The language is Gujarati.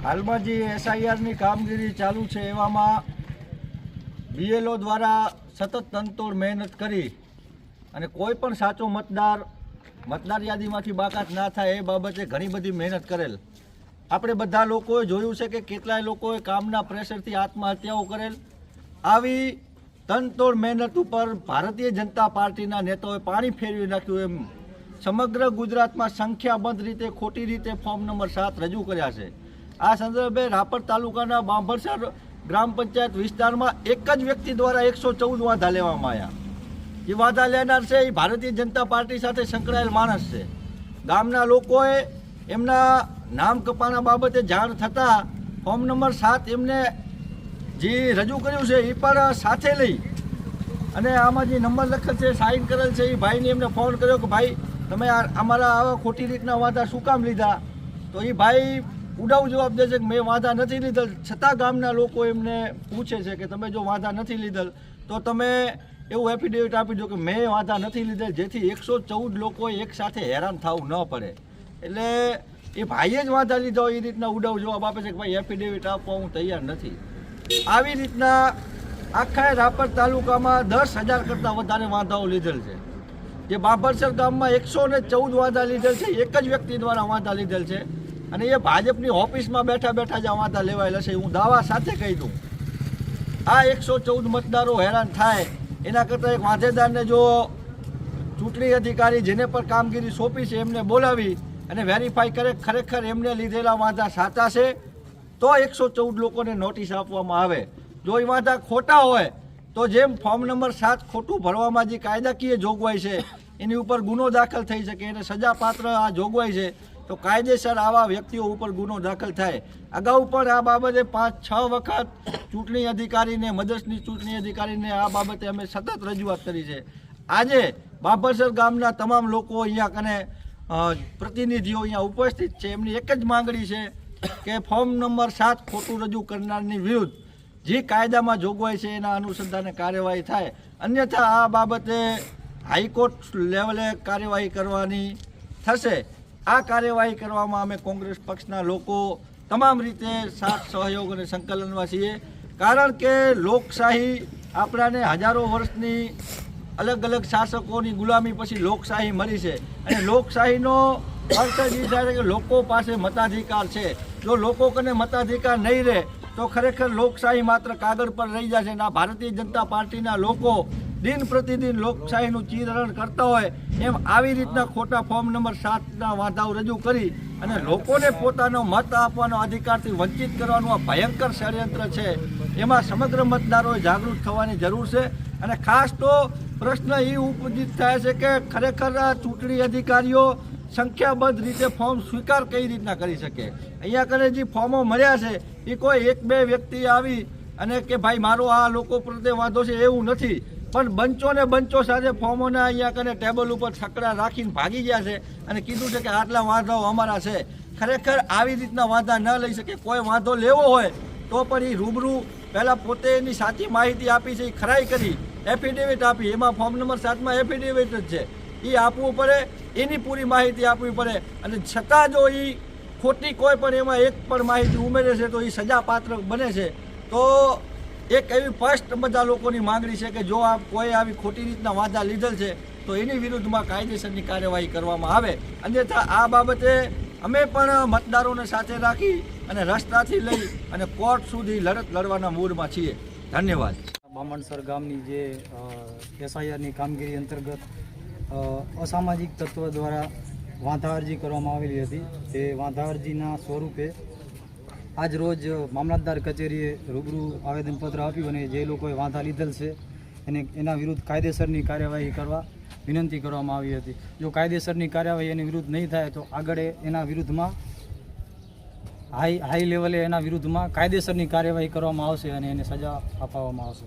હાલમાં જે એસઆઈઆરની કામગીરી ચાલુ છે એવામાં બીએલઓ દ્વારા સતત તનતોડ મહેનત કરી અને કોઈ પણ સાચો મતદાર યાદીમાંથી બાકાત ના થાય એ બાબતે ઘણી બધી મહેનત કરેલ. આપણે બધા લોકોએ જોયું છે કે કેટલાય લોકોએ કામના પ્રેશરથી આત્મહત્યાઓ કરેલ. આવી તનતોડ મહેનત ઉપર ભારતીય જનતા પાર્ટીના નેતાઓએ પાણી ફેરવી નાખ્યું એમ સમગ્ર ગુજરાતમાં સંખ્યાબંધ રીતે ખોટી રીતે ફોર્મ નંબર 7 રજૂ કર્યા છે. આ સંદર્ભે રાપર તાલુકાના બાંભરસર ગ્રામ પંચાયત વિસ્તારમાં એક જ વ્યક્તિ દ્વારા 114 વાંધા લેવામાં આવ્યા. જે વાંધા લેનાર છે એ ભારતીય જનતા પાર્ટી સાથે સંકળાયેલ માણસ છે. ગામના લોકોએ એમના નામ કપાના બાબતે જાણ થતાં ફોર્મ નંબર 7 એમને જે રજૂ કર્યું છે એ પણ સાથે લઈ અને આમાં જે નંબર લખેલ છે સાઇન કરેલ છે એ ભાઈને એમને ફોન કર્યો કે ભાઈ તમે અમારા આવા ખોટી રીતના વાંધા શું કામ લીધા? તો એ ભાઈ ઉડાવ જવાબ દે છે કે મેં વાંધા નથી લીધેલ. છતાં ગામના લોકો એમને પૂછે છે કે તમે જો વાંધા નથી લીધેલ તો તમે એવું એફિડેવિટ આપી દો કે મેં વાંધા નથી લીધેલ, જેથી 114 લોકોએ એકસાથે હેરાન થવું ન પડે. એટલે એ ભાઈએ જ વાંધા લીધો એ રીતના ઉડાવ જવાબ આપે છે કે ભાઈ એફિડેવિટ આપવા હું તૈયાર નથી. આવી રીતના આખા રાપર તાલુકામાં 10,000 કરતાં વધારે વાંધાઓ લીધેલ છે. જે બાંભરસર ગામમાં 114 વાંધા લીધેલ છે, એક જ વ્યક્તિ દ્વારા વાંધા લીધેલ છે અને એ ભાજપની ઓફિસમાં બેઠા બેઠા જ વાંધા લેવાયેલા છે. હું દાવા સાથે કહી દઉં, આ 114 મતદારો હેરાન થાય એના કરતાં એક વાંધેદારને જો ચૂંટણી અધિકારી જેને પર કામગીરી સોંપી છે એમને બોલાવી અને વેરીફાઈ કરે ખરેખર એમને લીધેલા વાંધા સાચા છે તો 114 લોકોને નોટિસ આપવામાં આવે. જો એ વાંધા ખોટા હોય તો જેમ ફોર્મ નંબર 7 ખોટું ભરવામાં જે કાયદાકીય જોગવાઈ છે એની ઉપર ગુનો દાખલ થઈ શકે, એને સજાપાત્ર આ જોગવાઈ છે તો કાયદેસર આવા વ્યક્તિઓ ઉપર ગુનો દાખલ થાય. અગાઉ પણ આ બાબતે 5-6 વખત ચૂંટણી અધિકારીને મદદની ચૂંટણી અધિકારીને આ બાબતે અમે સતત રજૂઆત કરી છે. આજે બાંભરસર ગામના તમામ લોકો અહીંયા કને પ્રતિનિધિઓ અહીંયા ઉપસ્થિત છે. એમની એક જ માંગણી છે કે ફોર્મ નંબર 7 ખોટું રજૂ કરનારની વિરુદ્ધ જે કાયદામાં જોગવાઈ છે એના અનુસંધાને કાર્યવાહી થાય. અન્યથા આ બાબતે હાઈકોર્ટ લેવલે કાર્યવાહી કરવાની થશે. આ કાર્યવાહી કરવામાં અમે કોંગ્રેસ પક્ષના લોકો તમામ રીતે સાથ સહયોગ અને સંકલનમાં છીએ. કારણ કે લોકશાહી આપણાને હજારો વર્ષની અલગ અલગ શાસકોની ગુલામી પછી લોકશાહી મળી છે અને લોકશાહીનો અર્થ જ એ થાય કે લોકો પાસે મતાધિકાર છે. જો લોકો કને મતાધિકાર નહીં રહે તો ખરેખર લોકશાહી માત્ર કાગળ પર રહી જશે. અને આ ભારતીય જનતા પાર્ટીના લોકો દિન પ્રતિદિન લોકશાહીનું ચીરહરણ કરતા હોય એમ આવી રીતના ખોટા ફોર્મ નંબર 7ના વાંધાઓ રજૂ કરી અને લોકોને પોતાનો મત આપવાનો અધિકારથી વંચિત કરવાનું આ ભયંકર ષડયંત્ર છે. એમાં સમગ્ર મતદારોએ જાગૃત થવાની જરૂર છે. અને ખાસ તો પ્રશ્ન એ ઉપજિત થાય છે કે ખરેખર આ ચૂંટણી અધિકારીઓ સંખ્યાબંધ રીતે ફોર્મ સ્વીકાર કઈ રીતના કરી શકે? અહીંયા કને જે ફોર્મો મળ્યા છે એ કોઈ 1-2 વ્યક્તિ આવી અને કે ભાઈ મારો આ લોકો પ્રત્યે વાંધો છે એવું નથી, પણ બંચો ને બંચો સાથે ફોર્મોના અહીંયા કને ટેબલ ઉપર છકડા રાખીને ભાગી ગયા છે અને કીધું છે કે આટલા વાંધાઓ અમારા છે. ખરેખર આવી રીતના વાંધા ન લઈ શકે. કોઈ વાંધો લેવો હોય તો પણ એ રૂબરૂ પહેલાં પોતે એની સાચી માહિતી આપી છે, એ ખરાઈ કરી એફિડેવિટ આપી, એમાં ફોર્મ નંબર 7માં એફિડેવિટ જ છે, એ આપવું પડે, એની પૂરી માહિતી આપવી પડે. અને છતાં જો એ ખોટી કોઈ પણ એમાં એક પણ માહિતી ઉમેરે છે તો એ સજાપાત્ર બને છે. તો એક એવી સ્પષ્ટ બધા લોકોની માંગણી છે કે જો આ કોઈ આવી ખોટી રીતના વાંધા લીધેલ છે તો એની વિરુદ્ધમાં કાયદેસરની કાર્યવાહી કરવામાં આવે. અન્યથા આ બાબતે અમે પણ મતદારોને સાથે રાખી અને રસ્તાથી લઈ અને કોર્ટ સુધી લડત લડવાના મૂડમાં છીએ. ધન્યવાદ. બામણસર ગામની જે એસઆઈઆરની કામગીરી અંતર્ગત અસામાજિક તત્વો દ્વારા વાંધા અરજી કરવામાં આવેલી હતી. તે વાંધા અરજીના સ્વરૂપે આજ રોજ મામલતદાર કચેરીએ રૂબરૂ આવેદનપત્ર આપ્યું અને જે લોકોએ વાંધા લીધેલ છે એના વિરુદ્ધ કાયદેસરની કાર્યવાહી કરવા વિનંતી કરવામાં આવી હતી. જો કાયદેસરની કાર્યવાહી એની વિરુદ્ધ નહીં થાય તો આગળ એના વિરુદ્ધમાં હાઈ લેવલે એના વિરુદ્ધમાં કાયદેસરની કાર્યવાહી કરવામાં આવશે અને એને સજા આપવામાં આવશે.